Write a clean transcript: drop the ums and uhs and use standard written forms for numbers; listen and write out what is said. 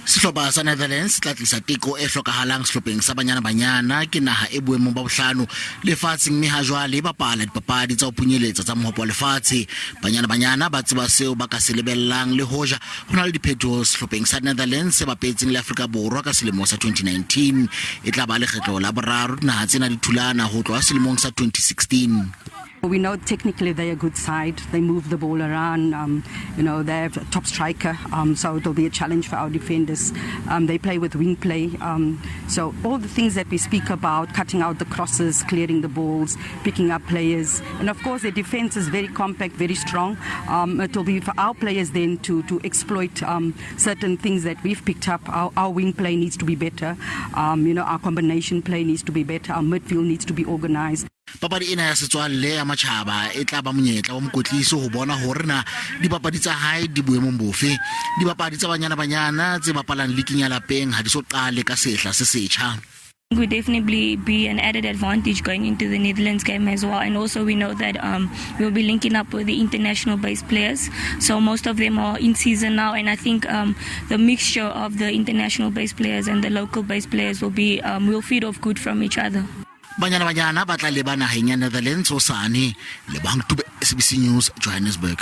Sehlopha sa Netherlands tla tlisa teko e hlokahalang sehlopheng sa Banyana Banyana ke naha e boemong ba bohlano lefatsheng, mme ha jwale e bapala dipapadi tsa ho punyeletsa tsa mohopo wa lefatshe. Banyana Banyana ba tseba seo ba ka se lebellang le hoja ho na le diphetho sehlopheng sa Netherlands se bapetseng le Afrika Borwa ka selemo sa 2019. E tla ba lekgetlo la boraro naha tsena di thulana ho tloha selemong sa 2016. We know technically they're a good side. They move the ball around. They have a top striker, so it'll be a challenge for our defenders. They play with wing play. So all the things that we speak about, cutting out the crosses, clearing the balls, picking up players. And of course their defense is very compact, very strong. It'll be for our players then to exploit certain things that we've picked up. Our wing play needs to be better. Our combination play needs to be better. Our midfield needs to be organized. Papadi ena ya setswalle ya matjhaba e tla ba monyetla wa mokwetlisi ho bona hore na dipapadi tsa hae di boemong bofe. Dipapadi tsa Banyana Banyana tse bapalang liking ya lapeng ha di so qale ka sehla se setjha. Would definitely be an added advantage going into the Netherlands game as well, and also we know that we'll be linking up with the international based players, so most of them are in season now, and I think the mixture of the international based players and the local based players will feed off good from each other. Banyana Banyana ba tla leba naheng ya Netherlands hosane. Lebang Tube, SABC News, Johannesburg.